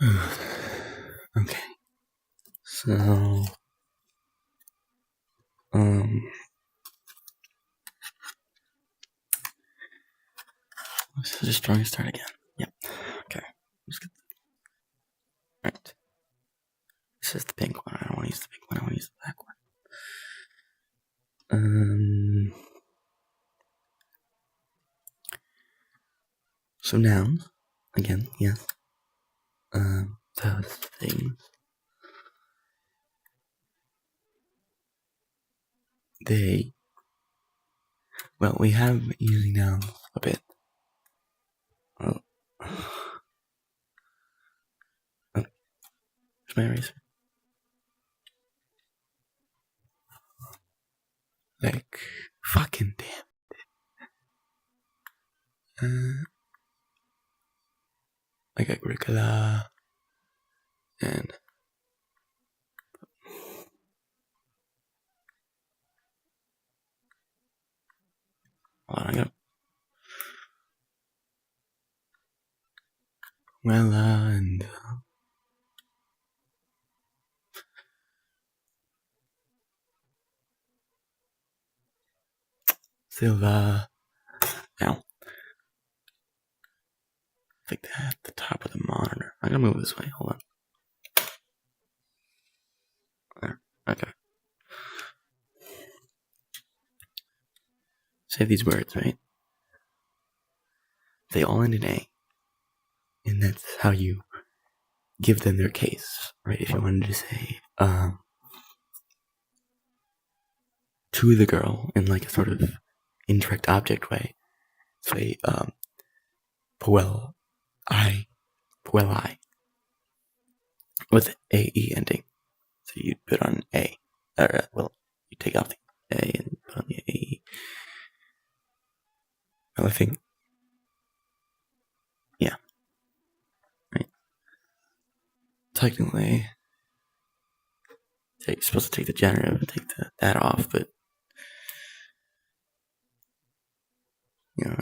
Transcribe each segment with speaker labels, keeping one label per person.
Speaker 1: Okay. So, let's just try and start again. Yep. Okay. Right. This is the pink one. I don't want to use the pink one. I want to use the black one. So nouns. Again, yes. Those things. They. Well, we have been using nouns a bit. Oh. Where's my eraser? Like, fucking damn. Like Agricola and hold on, I got Mela and Silva. Now, like that at the top of the monitor. I'm gonna move this way. Hold on. There. Okay. Say these words, right? They all end in A. And that's how you give them their case, right? If you wanted to say, to the girl in like a sort of indirect object way, say, Puel I, with AE ending. So you put on A, or, well, you take off the A and put on the AE. Well, I think, yeah. Right. Technically, you're supposed to take the generative and take that off, but, you know,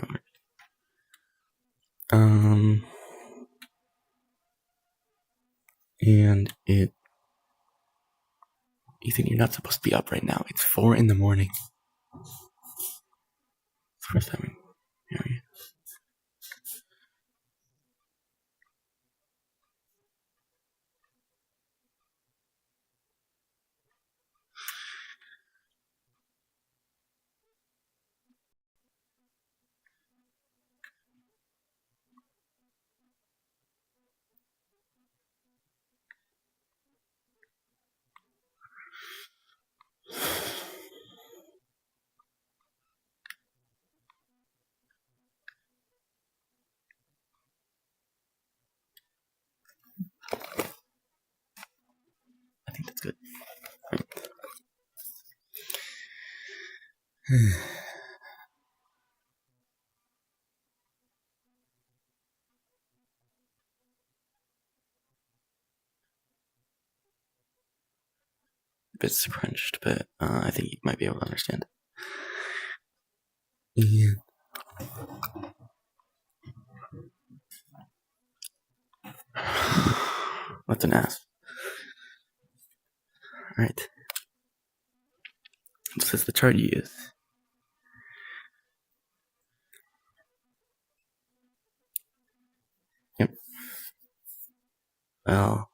Speaker 1: and Ethan, you're not supposed to be up right now. It's 4 a.m. It's the first time. Yeah. I think that's good. Right. A bit scrunched, but I think you might be able to understand. Yeah. What's an ass? Alright. This is the chart you use. Yep. Well,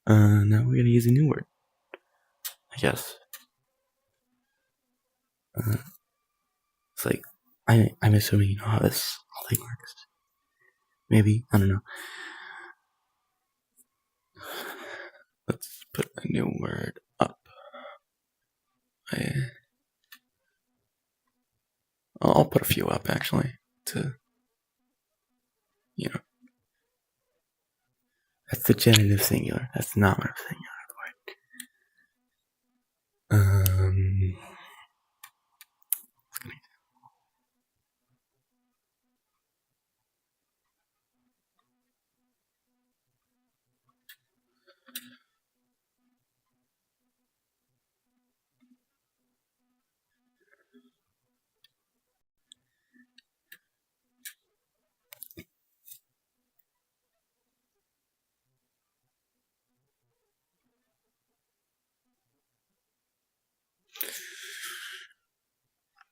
Speaker 1: now we're gonna use a new word. I guess. It's like, I'm assuming you know how this whole thing works. Maybe, I don't know. Let's put a new word up. I'll put a few up actually to, you know. That's the genitive singular. That's the nominative singular of the word.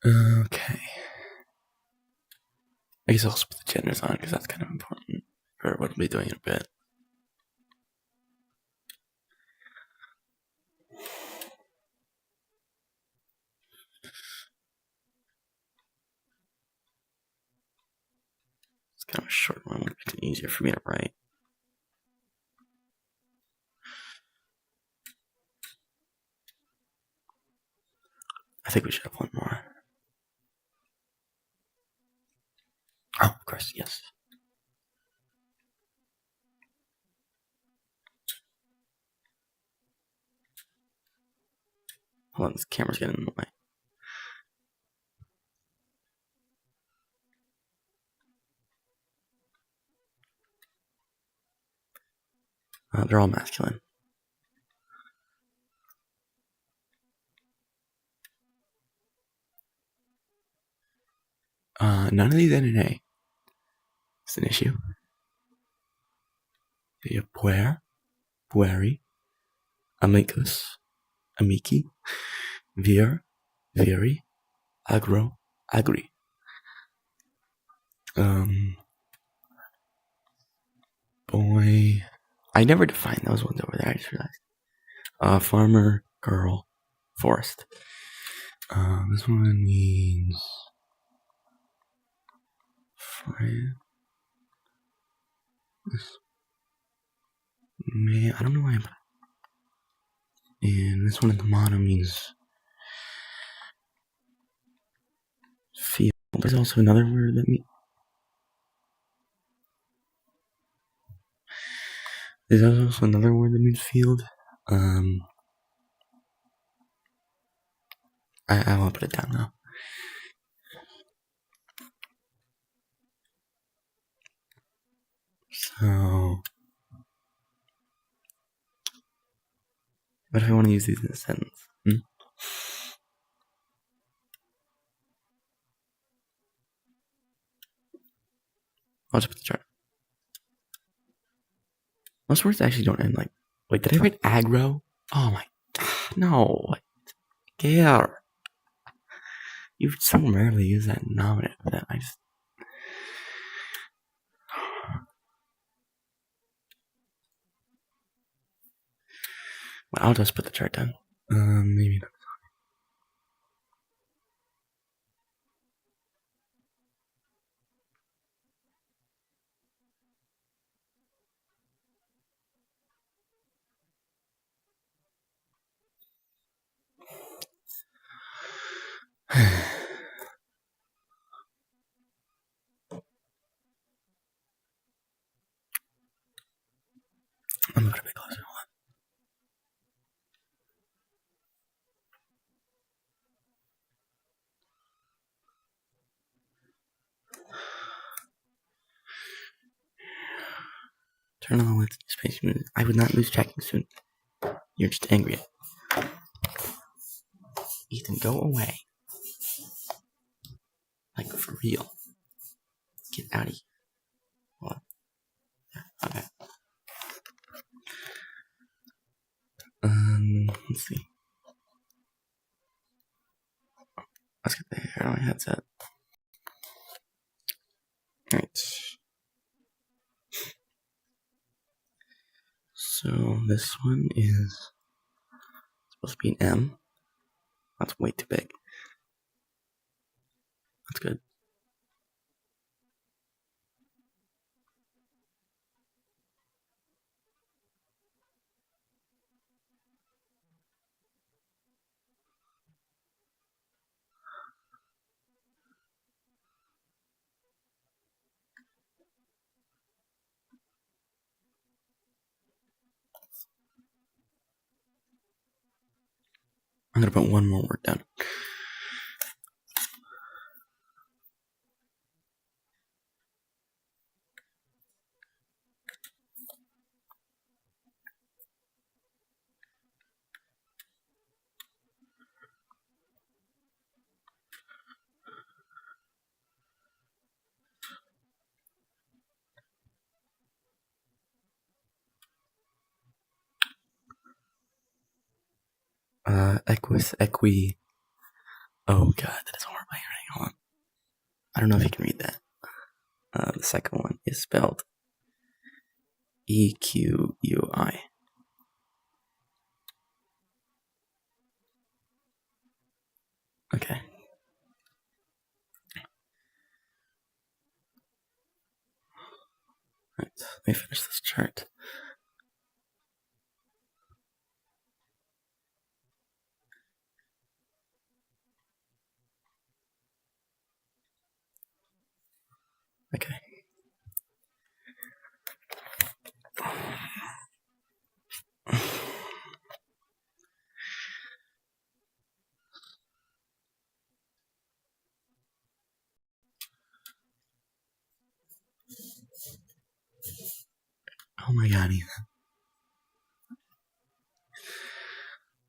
Speaker 1: Okay. I guess I'll also put the genders on because that's kind of important for what we'll be doing in a bit. It's kind of a short one, which makes it easier for me to write. I think we should have one more. Oh, of course, yes. Hold on, this camera's getting in the way. They're all masculine. None of these end in A. It's an issue. You have puer, pueri, amicus, amici, vir, viri, agro, agri. Boy. I never defined those ones over there, I just realized. Farmer, girl, forest. This one means friend. Man, I don't know why I'm. And this one at the bottom means field. There's also another word that means. There's also another word that means field. I won't put it down now. So, what if I want to use these in a sentence? I'll just put the chart. Most words actually don't end like. Wait, did I write aggro? Oh my. No. Care. You so rarely use that nominative that I just. Well, I'll just put the chart down. Maybe not. I'm gonna be closer. Turn on the lights in space. I would not lose tracking soon. You're just angry. Ethan, go away. Like, for real. Get out of here. Hold on. Okay. Let's see. Let's get the hair on my headset. Alright. So, this one is supposed to be an M. That's way too big. That's good. I'm gonna put one more word down. equi. Oh god, that is horrible handwriting. Hold on. I don't know if you can read that. The second one is spelled EQUI. Okay. Right, let me finish this chart. Okay. Oh my god, Ethan.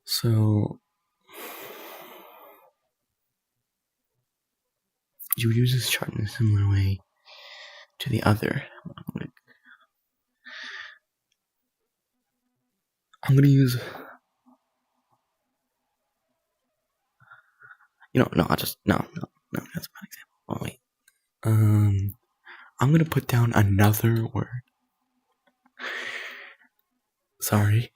Speaker 1: So you would use this chart in a similar way to the other. I'm gonna use. No, I'll just no, that's my example. Oh wait. I'm gonna put down another word. Sorry.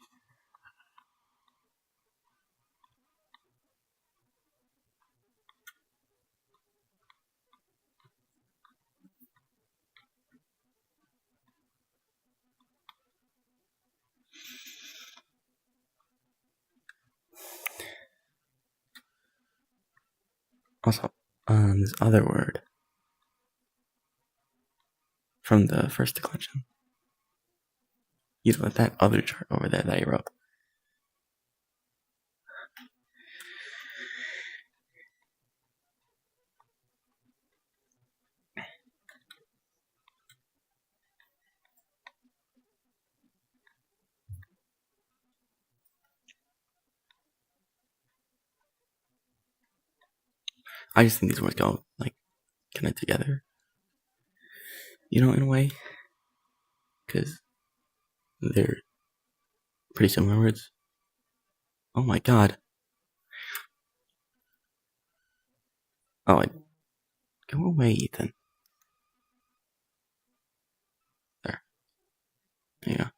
Speaker 1: Also, this other word from the first declension. You let that other chart over there that you wrote. I just think these words go like connect together. In a way, because they're pretty similar words. Oh my god. Oh, go away, Ethan. There. There you go.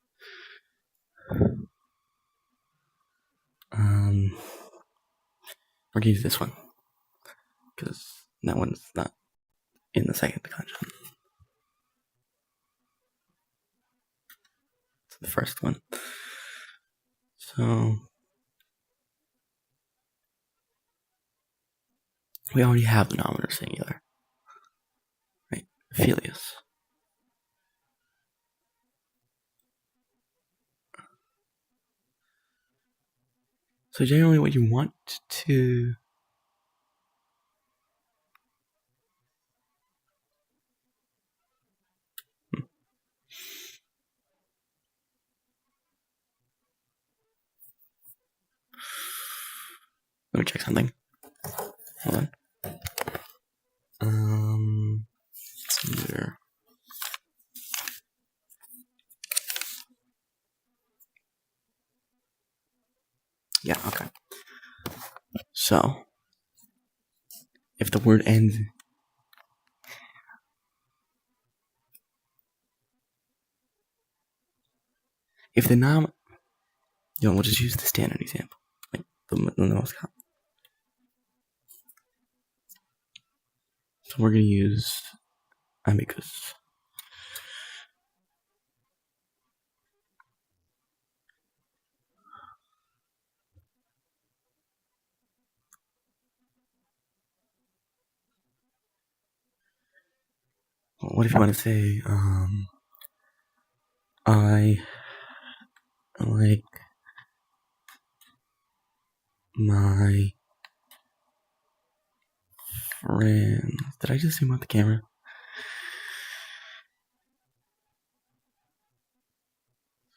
Speaker 1: We're gonna use this one because that one's not in the second declension. It's the first one. So we already have the nominator singular, right? Filius. So generally, what you want to let me check something. Hold on. Here. Yeah, okay. So, if the word ends. If the we'll just use the standard example. Like the most common. So we're going to use amicus. What if you want to say, I like my friends. Did I just zoom out the camera?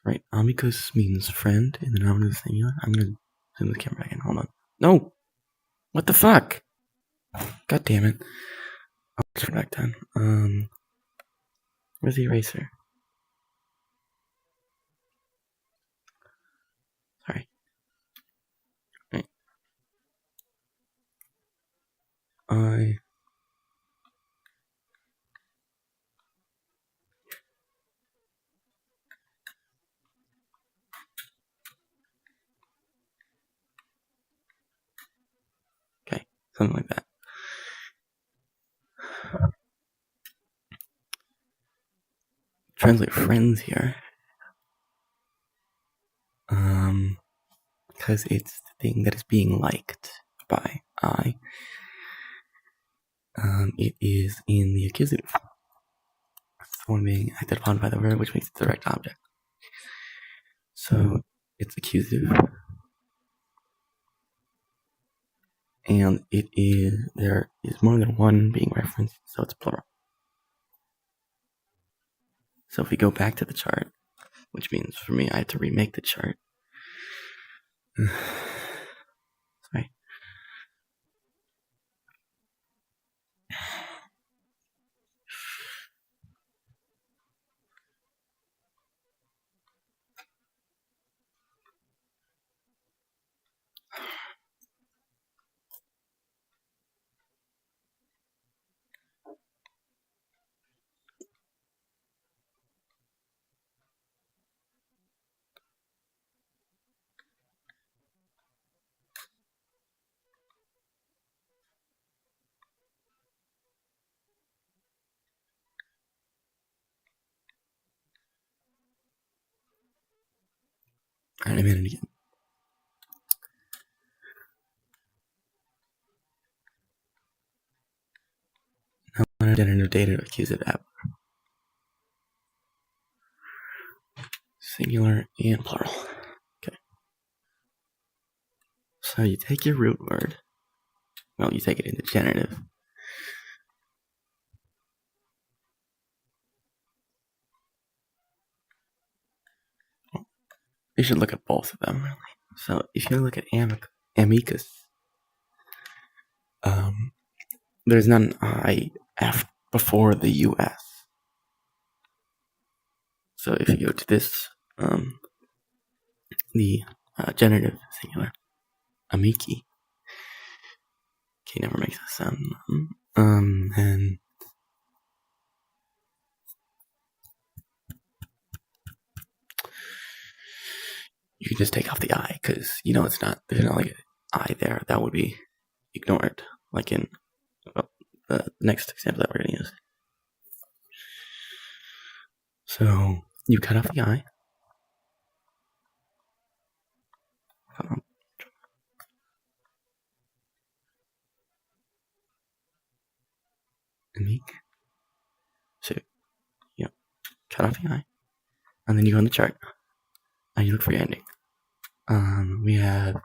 Speaker 1: Right, amicus means friend in the nominative singular. I'm gonna zoom the camera back in. Hold on. No! What the fuck? God damn it. I'll turn back then. Where's the eraser? Sorry. Right. I okay, something like that. Translate friends here. Because it's the thing that is being liked by I. It is in the accusative. It's the one being acted upon by the verb, which makes it the direct object. So it's accusative. And there is more than one being referenced, so it's plural. So if we go back to the chart, which means for me I had to remake the chart. Sorry. Alright, I made it again. Now I want to generative data to accusative app. Singular and plural. Okay. So you take your root word. Well, you take it into genitive. You should look at both of them, really. So if you look at amicus, there's not an I before the US. So if you go to this, the genitive singular, amici. Okay, never makes a sound. And you can just take off the I because it's not. There's not like an I there. That would be ignored. Like in the next example that we're going to use. So you cut off the I. Amic. So cut off the I, and then you go on the chart and you look for your ending. We have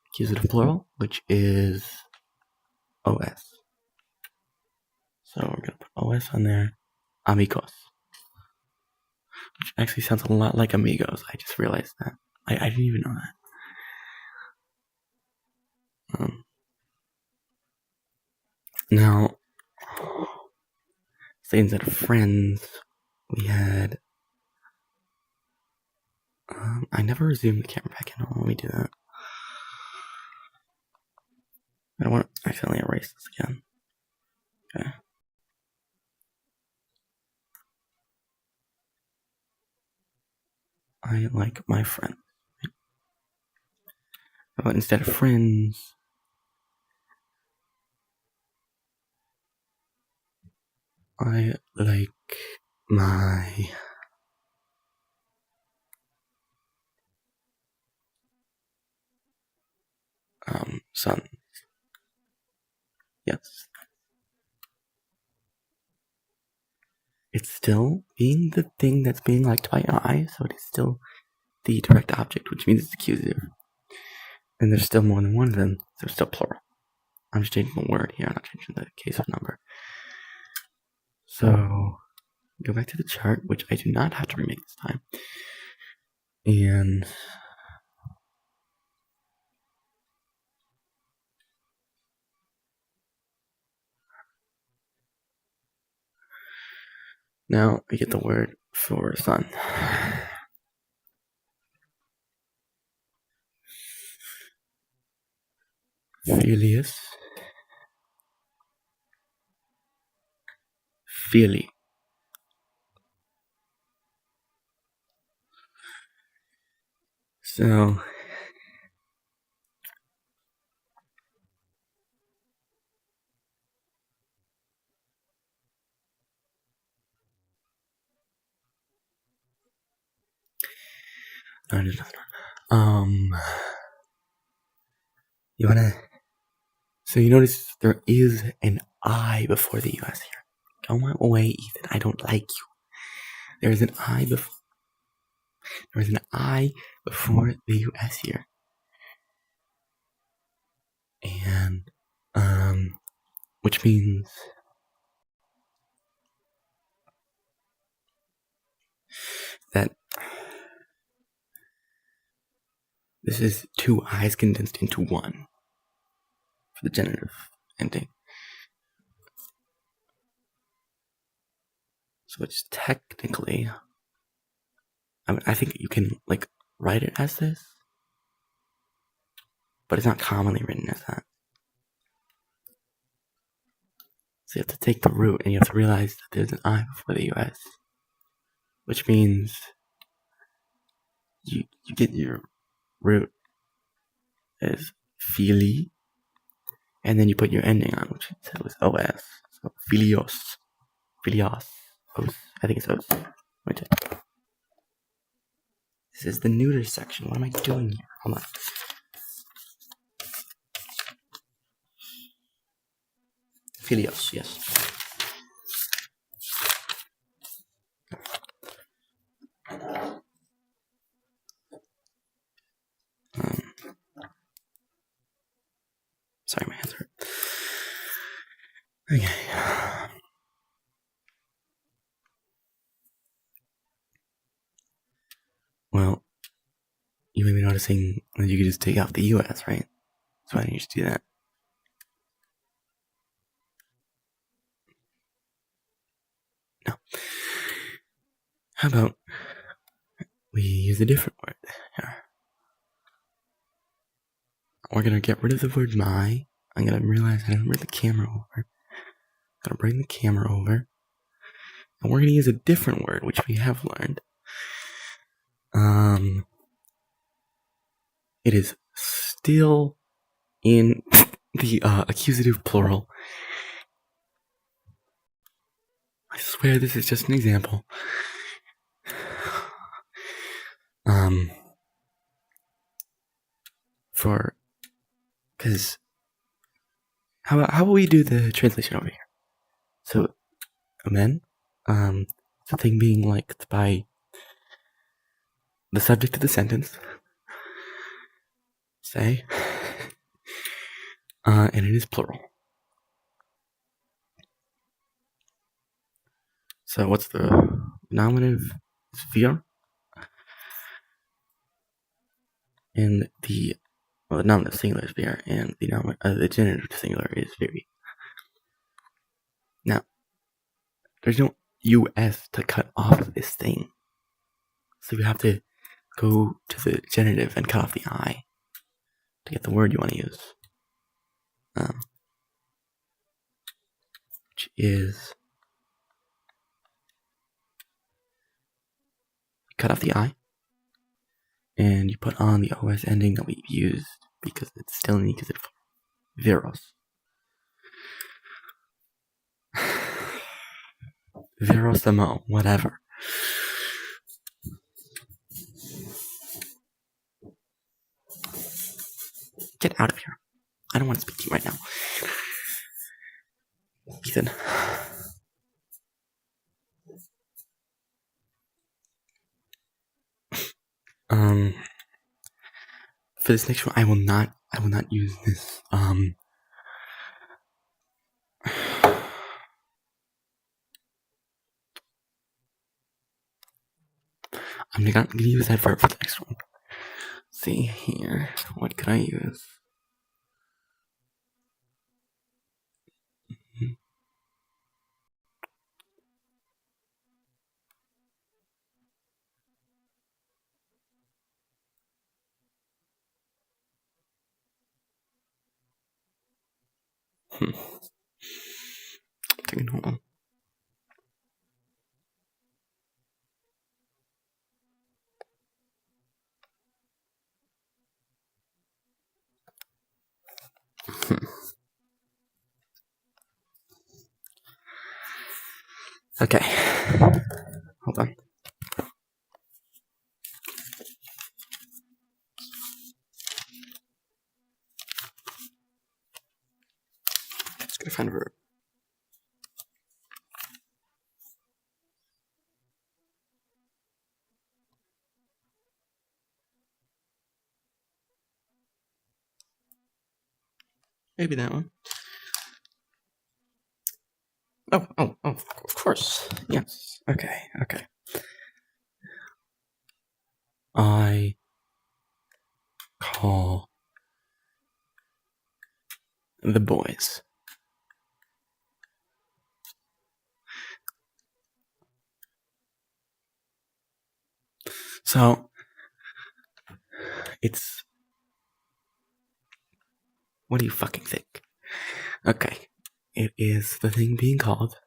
Speaker 1: accusative plural, which is OS. So we're gonna put OS on there. Amigos, which actually sounds a lot like amigos. I just realized that. I didn't even know that. Now, say instead of friends, we had. I never zoomed the camera back in. Let me do that. I don't want to accidentally erase this again. Okay. I like my friends. But instead of friends, I like my son. Yes. It's still being the thing that's being liked by I, so it is still the direct object, which means it's accusative. And there's still more than one of them, so it's still plural. I'm just changing the word here, I'm not changing the case of number. So, go back to the chart, which I do not have to remake this time. And now I get the word for son. Filius. furry. So um, you wanna? So you notice there is an I before the US here. Go away, Ethan. I don't like you. There's an I before. There's an I before the US here, and which means that this is two I's condensed into one for the genitive ending. So it's technically, I think you can like write it as this, but it's not commonly written as that. So you have to take the root and you have to realize that there's an I before the US, which means you get your root as fili, and then you put your ending on, which was OS. So filios. Os. I think it's Os. Wait. This is the neuter section. What am I doing here? Hold on. Filios, yes. Sorry, my hands hurt. Okay. Well, you may be noticing that you could just take out the US, right? So why don't you just do that? No. How about we use a different word here? We're gonna get rid of the word my. I'm gonna realize I didn't bring the camera over. I'm gonna bring the camera over. And we're gonna use a different word, which we have learned. It is still in the accusative plural. I swear this is just an example. Because how about we do the translation over here? So, amen. The thing being liked by the subject of the sentence. Say, and it is plural. So what's the nominative? Sphere. And the nominative singular is sphere, and the genitive singular is furry. Now, there's no US to cut off this thing, so you have to go to the genitive and cut off the I to get the word you want to use, which is cut off the I, and you put on the OS ending that we've used because it's still in the accusative viros. Virosamo, whatever. Get out of here. I don't want to speak to you right now. Ethan. For this next one, I will not use this, I'm not gonna use that verb for the next one. See here, what could I use? Hold on. Okay. Hold on. Just gonna find a verb. Maybe that one. Oh, of course. Yes. Okay. I call the boys. So, it's... What do you fucking think? Okay. It is the thing being called.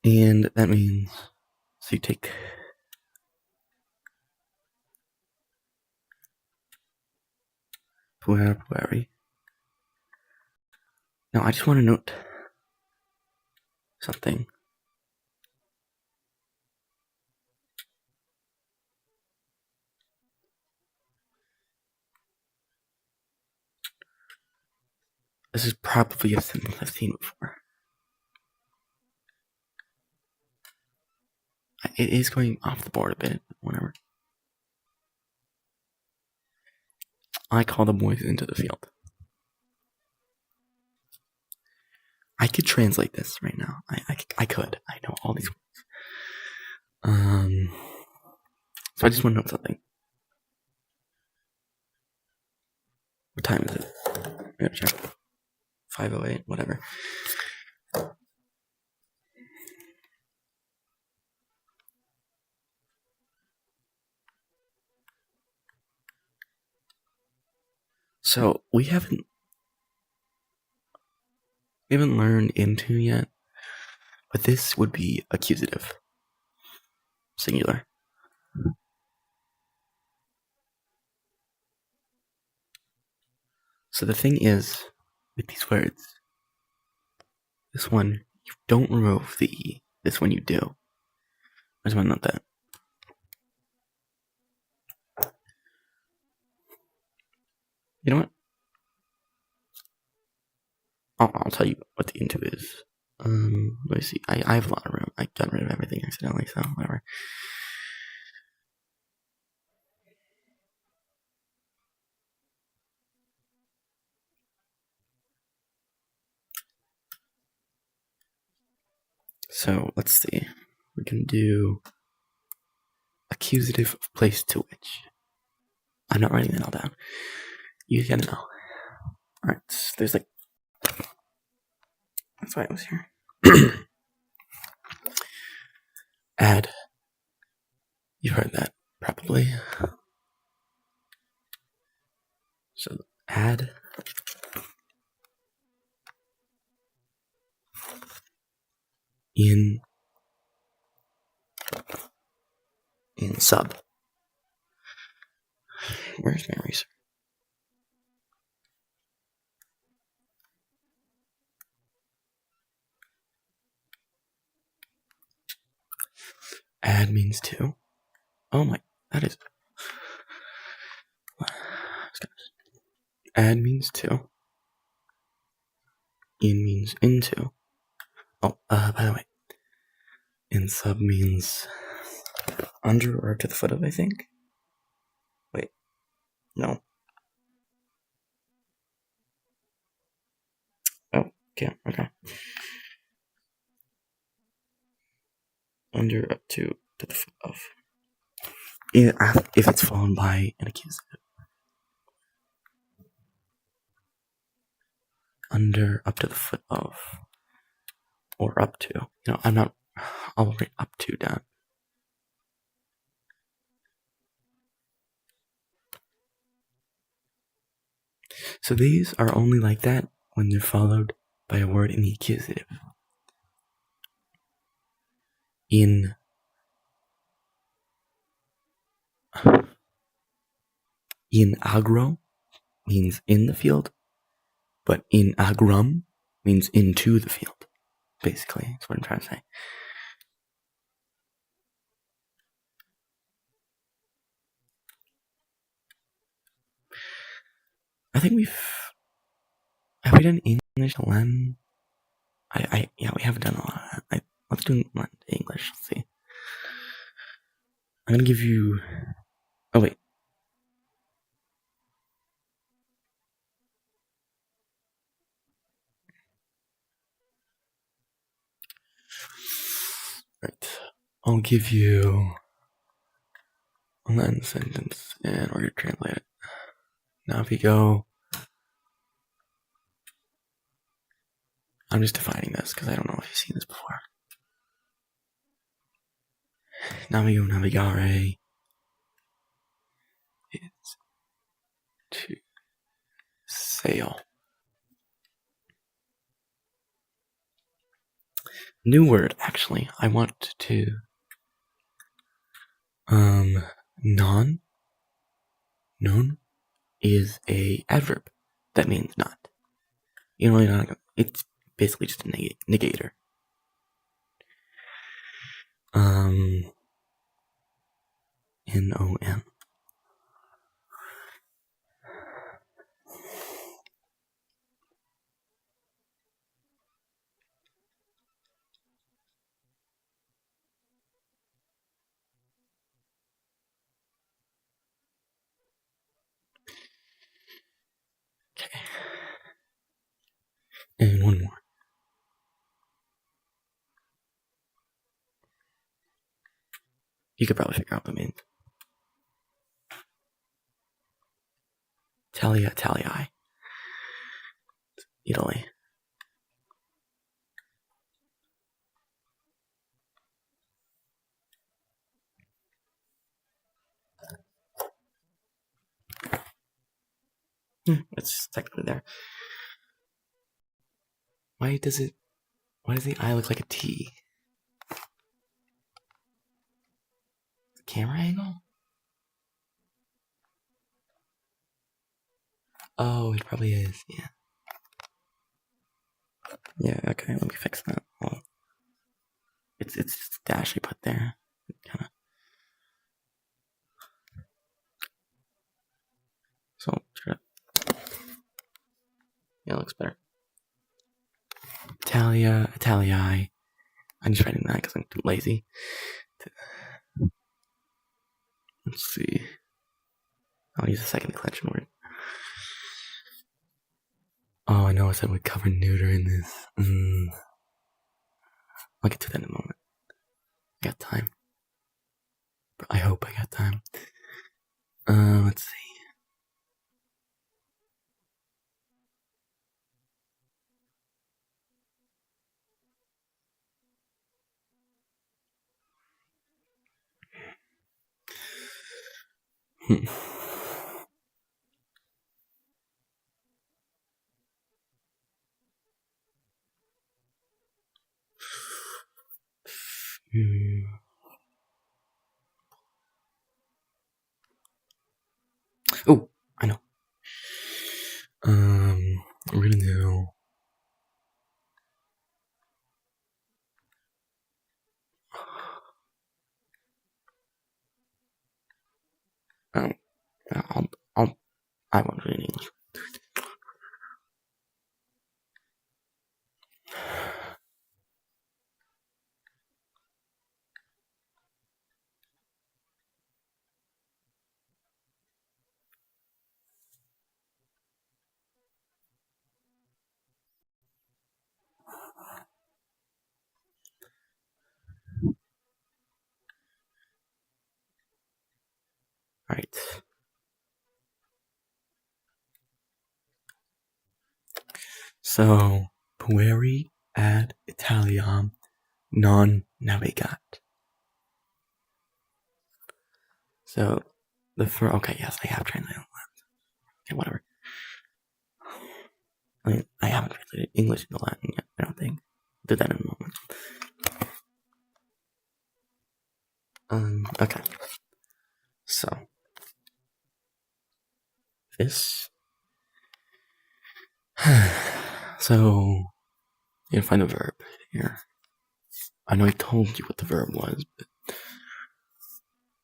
Speaker 1: And that means... So you take... Furry. Now, I just want to note something. This is probably a symbol I've seen before. It is going off the board a bit, whatever. I call the boys into the field. I could translate this right now. I could. I know all these words. So I just want to know something. What time is it? I gotta check. 5:08, whatever. So we haven't learned into yet, but this would be accusative, singular. So the thing is, with these words, this one you don't remove the E. This one you do. I just want to note that. You know what? I'll tell you what the into is. Let me see. I have a lot of room. I got rid of everything accidentally, so whatever. So let's see. We can do accusative of place to which. I'm not writing that all down. You gotta know. Alright, there's like... That's why I was here. Add. You've heard that, probably. So, add. In sub. Where's my eraser? Add means to. Oh my, that is... Add means to. In means into. Oh, by the way. In sub means under or to the foot of, I think. Wait. No. Oh, okay. Under, up to the foot of. If it's followed by an accusative. Under, up to the foot of. Or up to. I'm not... I'll write up to down. So these are only like that when they're followed by a word in the accusative. In agro means in the field, but in agrum means into the field. Basically, that's what I'm trying to say. I think have we done English, Latin? Yeah, we haven't done a lot of that. Let's do English. Let's see. I'm gonna give you. Oh wait. Right. I'll give you a Latin sentence, and we're gonna translate it. Now, if we go, I'm just defining this because I don't know if you've seen this before. Navigare is to sail. New word, actually. I want to. Non is a adverb that means not. You know, it's basically just a negator. NON. Okay. And one more. You could probably figure out what it means. Talii. Italy. It's technically there. Why does the I look like a T? Camera angle? Oh, it probably is, yeah. Yeah, okay, let me fix that. Well, it's just a dash I put there. Kinda. So, yeah, it looks better. Italii. I'm just writing that because I'm too lazy. Let's see. I'll use a second declension word. Oh, I know I said we'd cover neuter in this. I'll get to that in a moment. I got time. I hope I got time. Let's see. Oh, I know. We're gonna do. I won't read English. Alright. So, pueri ad Italiam non navigat. So, okay, yes, I have translated that. Okay, whatever. I mean, I haven't translated English into Latin yet, I don't think. I'll do that in a moment. Okay. So, this. So, you gotta find a verb here. I know I told you what the verb was, but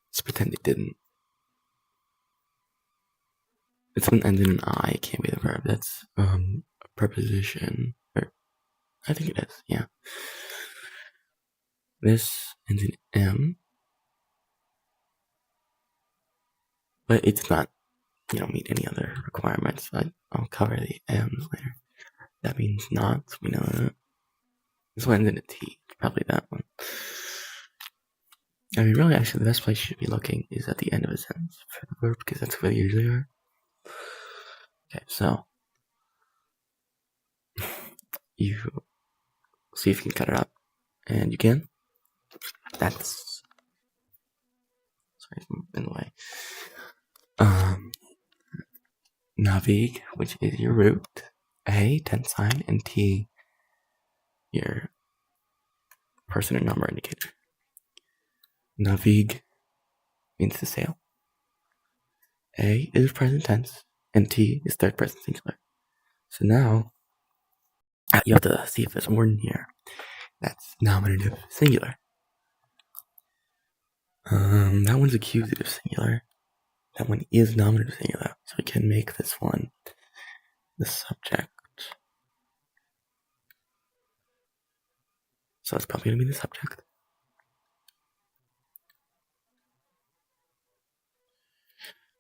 Speaker 1: let's pretend it didn't. It's when it ends in an I, it can't be the verb. That's a preposition. Or I think it is, yeah. This ends in M, but it's not, meet any other requirements. I'll cover the M's later. That means not, we know that. This one ends in a T, probably that one. I mean, really, actually, the best place you should be looking is at the end of a sentence for the verb, because that's where they usually are. Okay, so you see if you can cut it up, and you can. That's sorry, in the way. Navig, which is your route, A, tense sign, and T, your person or number indicator. Navig means to sail. A is present tense, and T is third person singular. So now, you have to see if there's a word in here that's nominative singular. That one's accusative singular. That one is nominative singular, so we can make this one the subject. So it's probably gonna be the subject.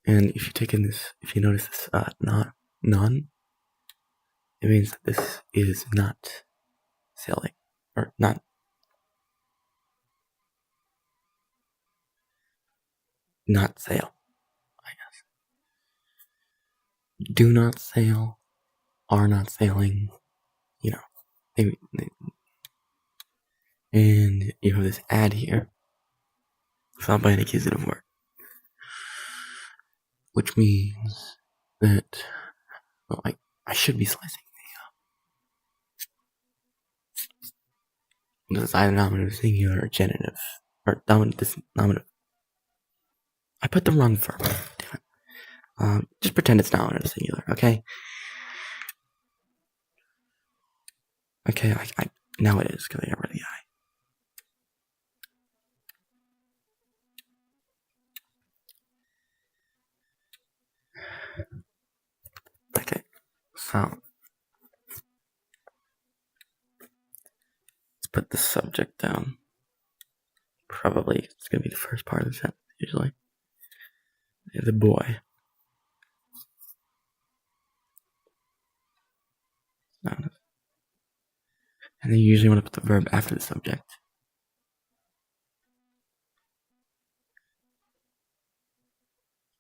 Speaker 1: And if you notice this, not none, it means that this is not sailing, or not sail, I guess. Do not sail, are not sailing, maybe. And you have this add here, followed by an accusative word, which means that, well, I should be slicing this is either nominative singular or genitive, or nominative. I put the wrong verb. Damn it. Just pretend it's nominative singular, okay? Okay, now it is, because I got rid of the I. Okay, so let's put the subject down. Probably it's gonna be the first part of the sentence, usually. The boy. And then you usually want to put the verb after the subject.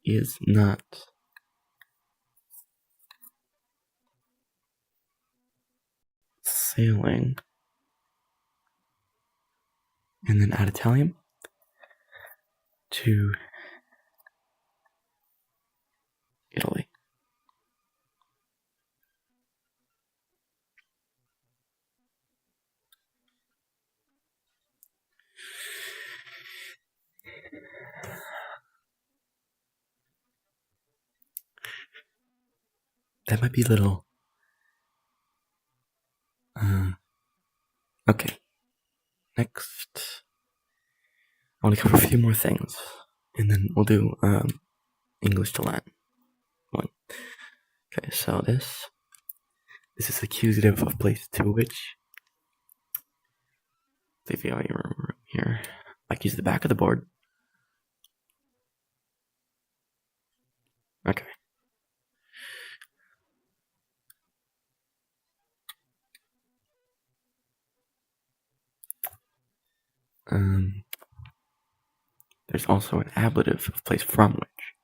Speaker 1: Is not sailing. And then add Italian to Italy. That might be a little. Okay. Next, I want to cover a few more things, and then we'll do English to Latin. One. Okay, so this is accusative of place to which. If you have your room here, use the back of the board. Okay. There's also an ablative of place from which.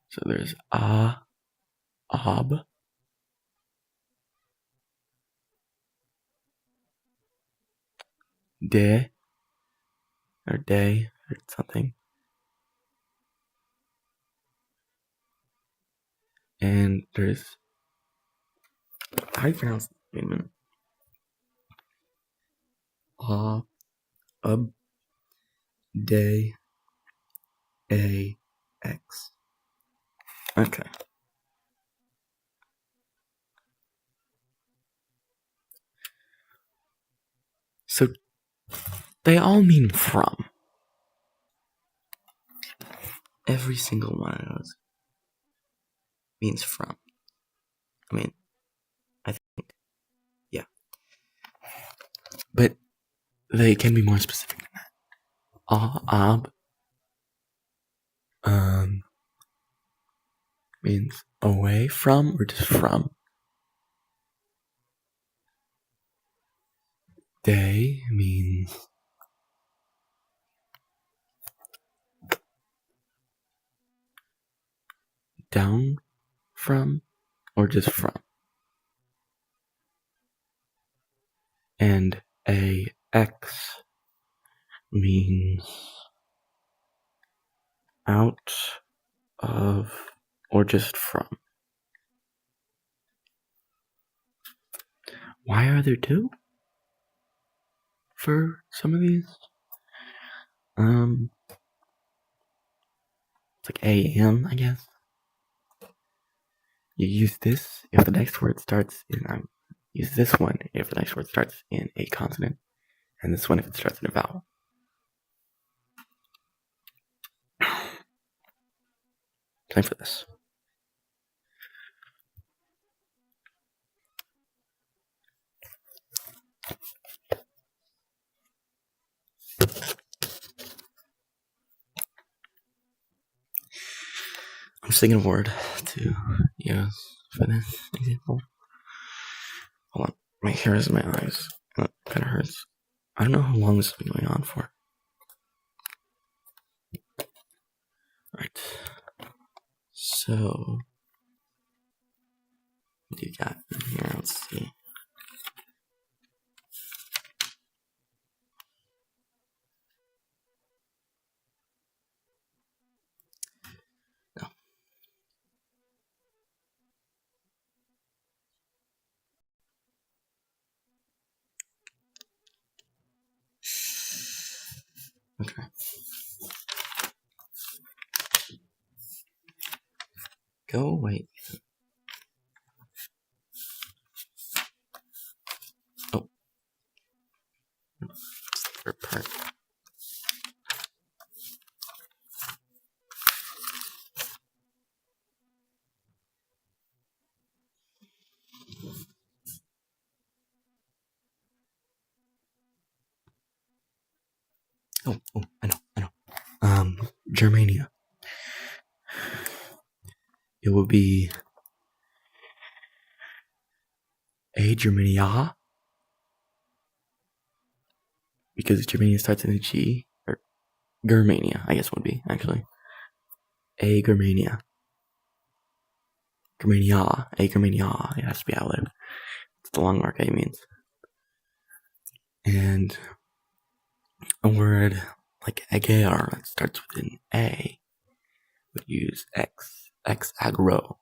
Speaker 1: So there's ob, de, or day, or something. And there's How do you pronounce it? Wait a minute. Ab day a x. Okay. So they all mean from. Every single one of those means from. I mean, I think, yeah. But they can be more specific than that. Ab means away from or just from. Day means down from or just from. And a x means out of or just from. Why are there two for some of these? It's like AM, I guess. You use this if the next word starts in use this one if the next word starts in a consonant, and this one if it starts in a vowel. Time for this. I'm just thinking of a word to use for this example. Hold on. My hair is in my eyes. It kind of hurts. I don't know how long this has been going on for. Right. So, what do you got in here? Let's see. No. Okay. Go away. Oh. Third part. Oh, I know. Germania. It will be a Germania because Germania starts in a G, or Germania, I guess would be actually a Germania. Germania, a Germania. It has to be out loud. It's the long mark A means. And a word like agar that starts with an A would use ex agro,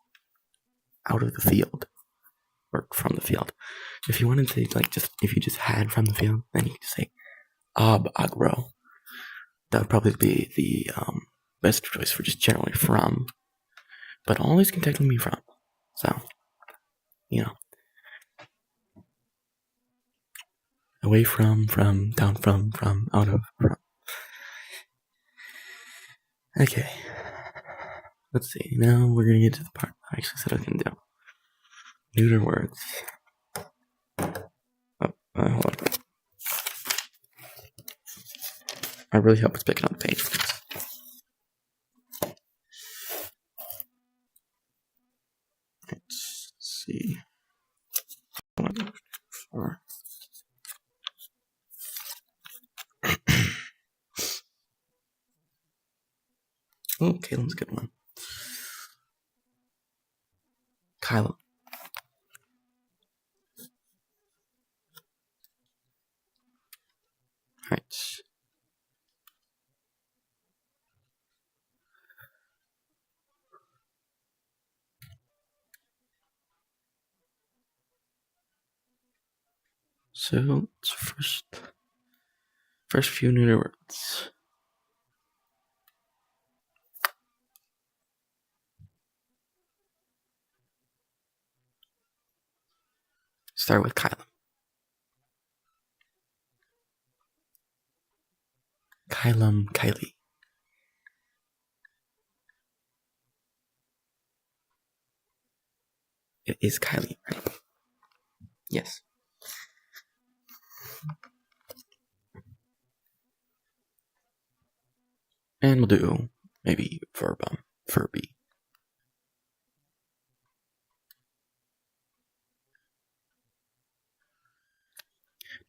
Speaker 1: out of the field or from the field. If you wanted to if you just had from the field, then you could say ab agro. That would probably be the best choice for just generally from, but always can technically be from. So, away from, down from, out of, from. Okay. Let's see. Now we're gonna get to the part I actually said I was gonna do. Neuter words. Oh, hold on. I really hope it's picking up the page. Let's see. Oh, Caitlin's a good one. Kylo. Alright. So it's first few neuter words. Start with Kylam. Kylie. It is Kylie. Yes. And we'll do maybe Furby.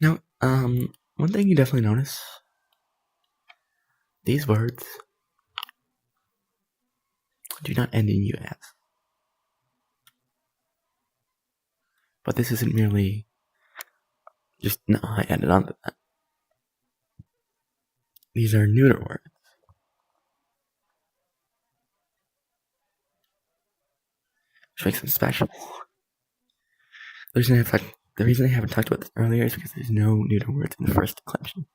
Speaker 1: Now, one thing you definitely notice, these words do not end in US. But this isn't merely just I added on to that. These are neuter words. Which makes them special. The reason I haven't talked about this earlier is because there's no neuter words in the first declension.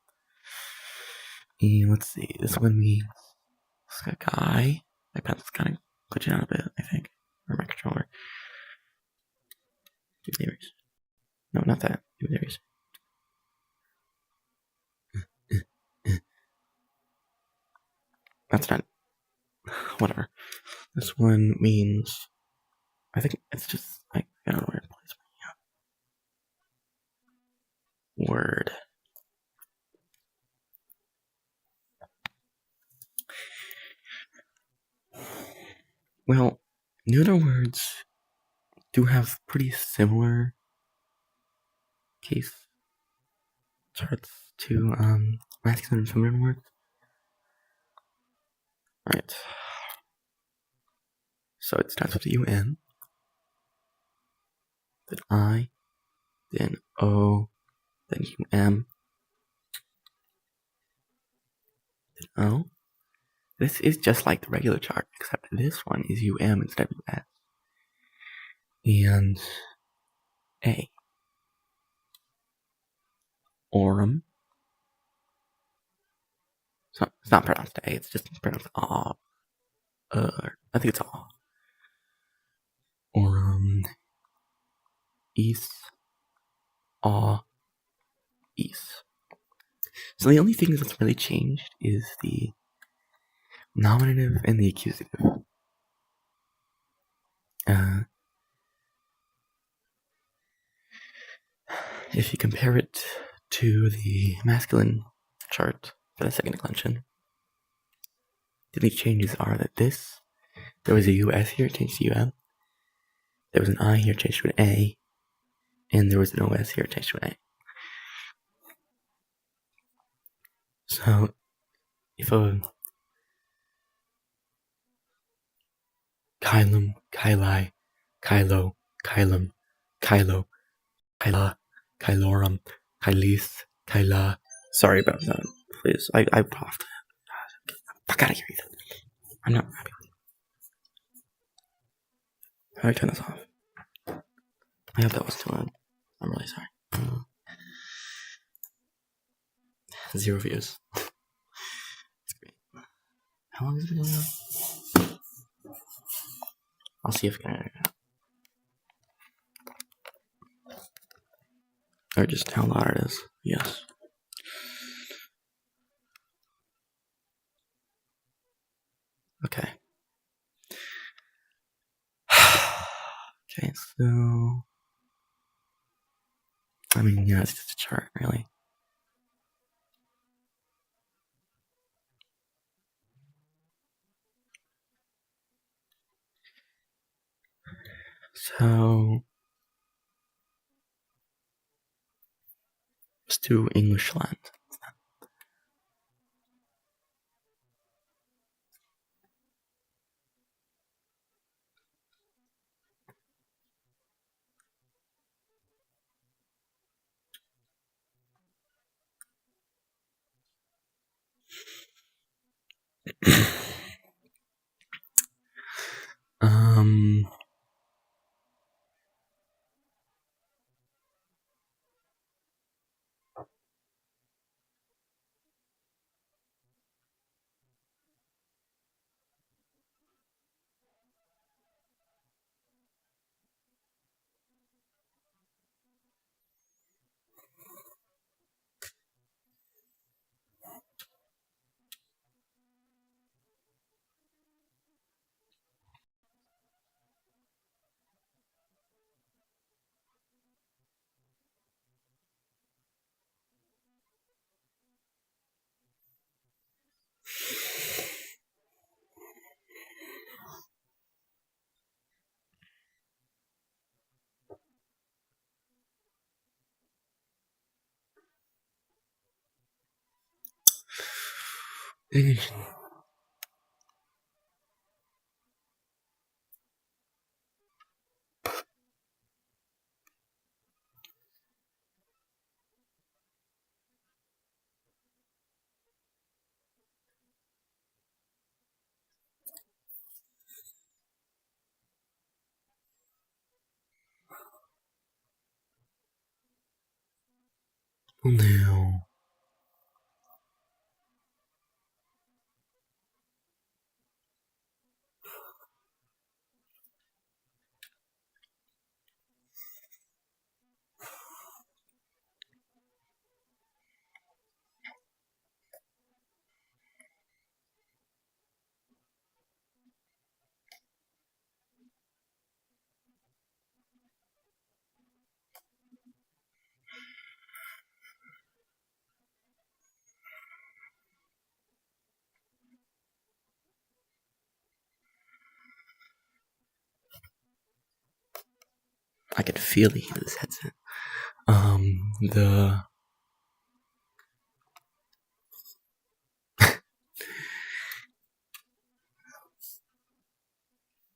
Speaker 1: And let's see, this one means a guy. My pencil's kind of glitching out a bit, I think. Or my controller. Do the erase. No, not that. Do the erase. That's not. Whatever. This one means. I think it's just like I don't know where to place my word. Well, neuter words do have pretty similar case charts to masculine and feminine words. Alright. So it starts with UN, then I, then O, then UM, then O. This is just like the regular chart, except this one is UM instead of US. And A. Orem. So it's not pronounced A, it's just pronounced A. I think it's A. Orem. East. A. East. So the only thing that's really changed is the nominative and the accusative. If you compare it to the masculine chart for the second declension, the only changes are that there was a US here, changed to UM. There was an I here, changed to an A. And there was an OS here, changed to an A. So, if a Kylum, Kyli, Kylo, Kylum, Kylo, Kyla, Kylorum, Kylis, Kyla. Sorry about that. Please, I coughed. Fuck out of here, Ethan. I'm not happy with you. How do I turn this off? I hope that was too loud. I'm really sorry. 0 views. That's great. How long is it going on? I'll see if I can. Or just how loud it is. Yes. Okay. Okay, so. I mean, yeah, it's just a chart, really. So. Let's do English land. Declension. Oh no. I can feel the heat of this headset. The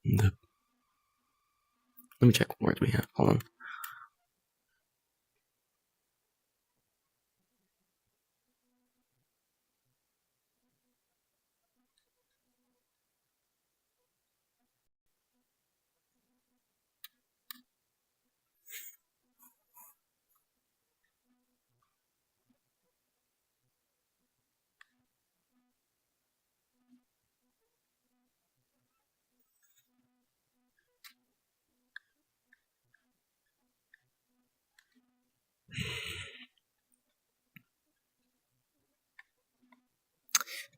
Speaker 1: let me check what words we have. Hold on.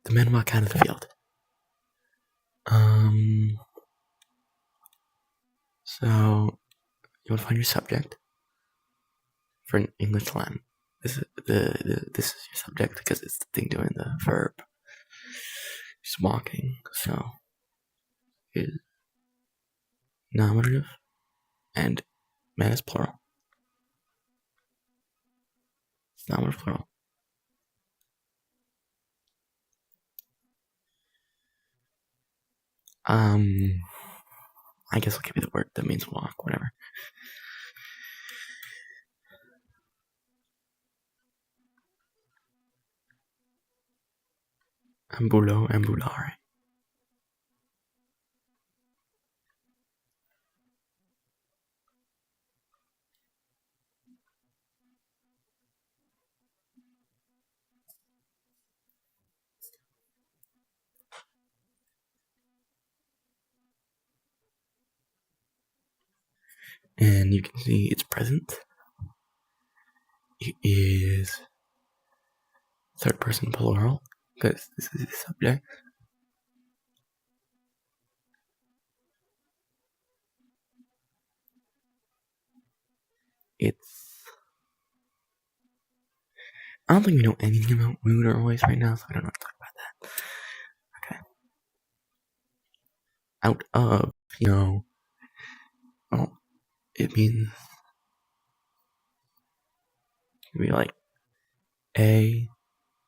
Speaker 1: The men walk out of the field. So you want to find your subject for an English Latin. This is this is your subject because it's the thing doing the verb. He's walking, so is nominative and man is plural. It's nominative plural. I guess I'll give you the word that means walk, whatever. Ambulo, ambulare. And you can see it's present. It is third person plural because this is the subject. I don't think we know anything about mood or voice right now, so I don't know what to talk about that. Okay. Out of, it means it could be like A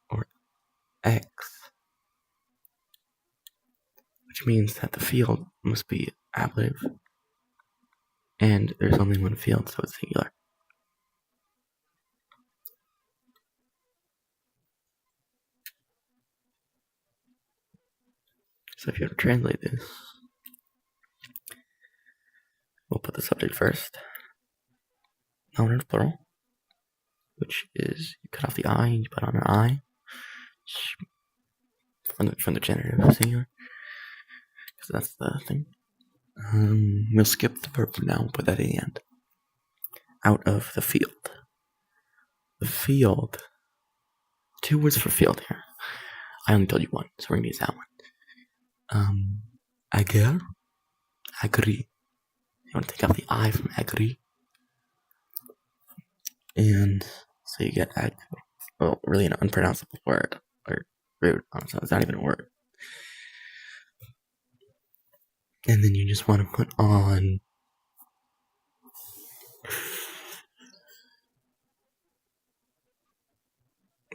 Speaker 1: or X, which means that the field must be ablative, and there's only one field, so it's singular. So if you have to translate this, we'll put the subject first. Nominative plural, which is you cut off the I and you put on an I from the generative singular, because that's the thing. We'll skip the verb for now. We'll put that at the end. Out of the field. The field. 2 words for field here. I only told you one, so we're gonna use that one. Ager. Agree. You want to take off the I from agree. And so you get ag. Well, really an unpronounceable word. Or rude. Honestly, it's not even a word. And then you just want to put on.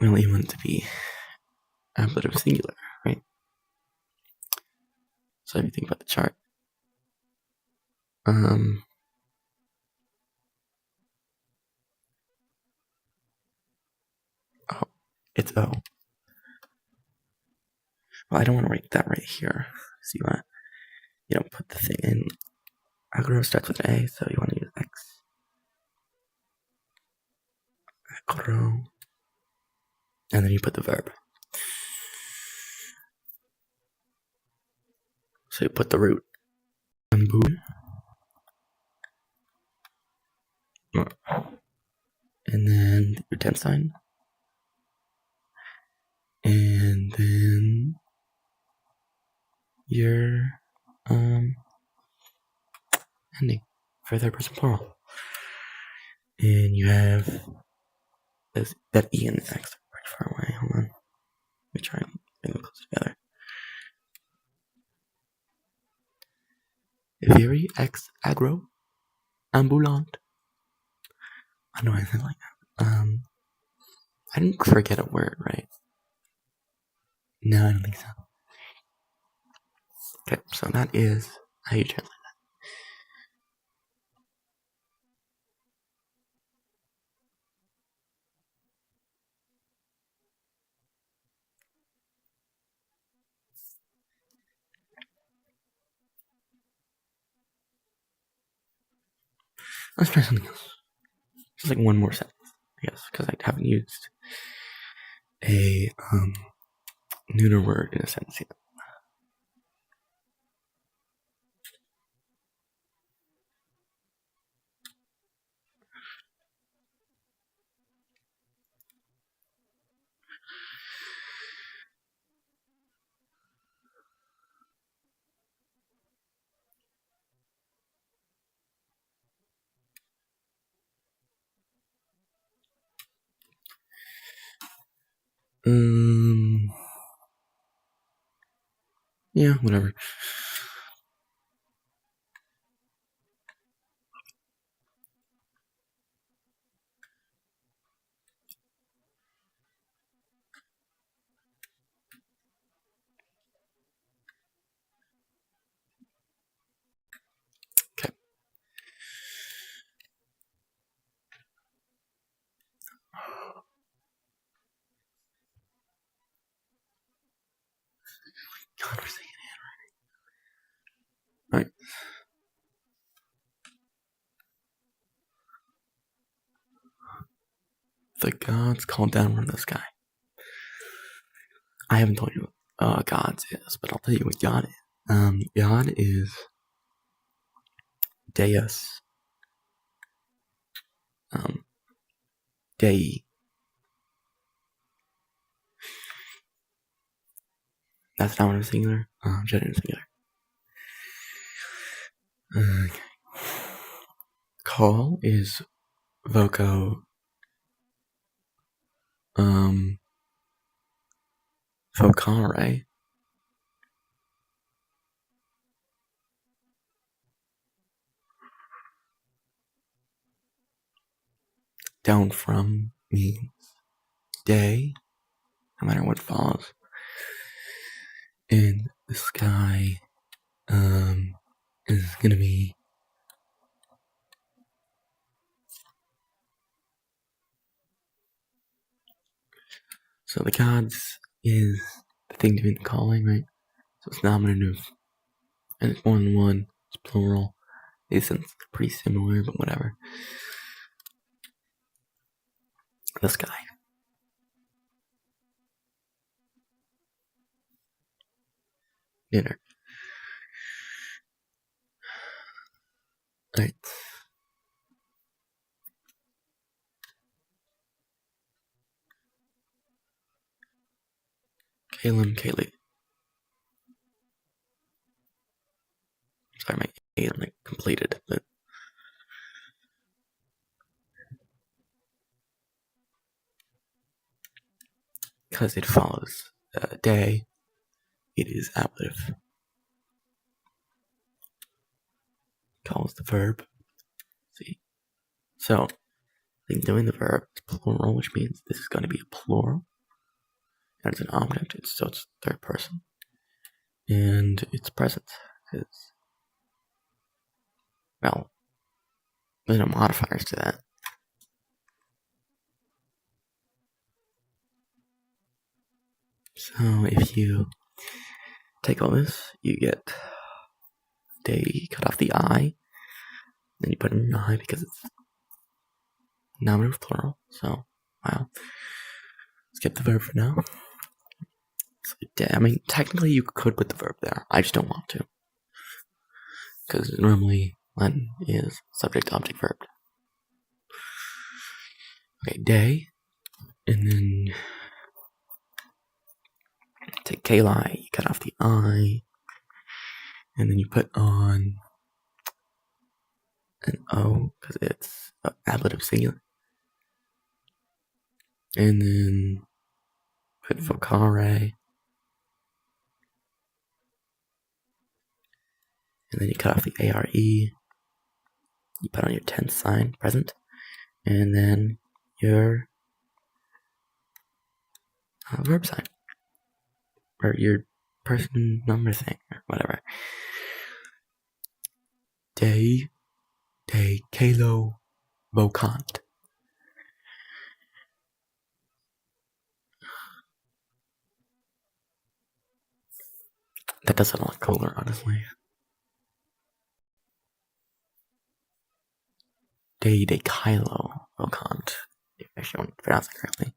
Speaker 1: Well, you want it to be ablative singular. So if you think about the chart, oh, it's O. Well, I don't want to write that right here. So you don't put the thing in. Agro starts with A, so you want to use X. Agro. And then you put the verb. So you put the root. Ambu. And then your tense sign. And then your ending for third person plural. And you have that E and the X pretty far away. Hold on. Let me try and bring them closer together. Very ex agro ambulant. I know anything like that. I didn't forget a word, right? No, I don't think so. Okay, so that is how you translate that. Let's try something else. Just like one more sentence, I guess, because I haven't used a neuter word in a sentence yet. Yeah, whatever. Okay. God, we're saying handwriting. Right. The gods called down from the sky. I haven't told you what gods is, but I'll tell you what God is. God is Deus. Dei. That's not what I'm singular. Gender singular. Okay. Call is voco. Vocare. Down from means day, no matter what falls. And the sky is gonna be so the gods is the thing to be calling, right? So it's nominative and it's more than one, it's plural. It's pretty similar, but whatever. The sky. Dinner. Alright. Kaylee. Sorry, my A is like completed, but because it follows day, it is ablative. Calls the verb. See? So, doing the verb is plural, which means this is going to be a plural. And it's an object, so it's third person. and it's present. Because, well, there's no modifiers to that. So if you take all this, you get they cut off the I, then you put in an I because it's nominative plural. So, wow. Skip the verb for now. So, I mean, technically you could put the verb there. I just don't want to. Because normally Latin is subject, object, verb. Okay, day. And then take Kali, you cut off the I. And then you put on an O because it's ablative singular. And then put vocare. And then you cut off the ARE. You put on your tense sign, present. And then your verb sign. Or your person number thing, or whatever. De Kalo Vocant. That does sound a lot cooler, honestly. De Kylo Vocant. If I actually want to pronounce it correctly.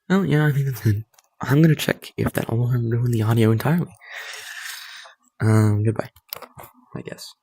Speaker 1: Oh, yeah, I think that's it. I'm gonna check if that'll ruin the audio entirely. Goodbye, I guess.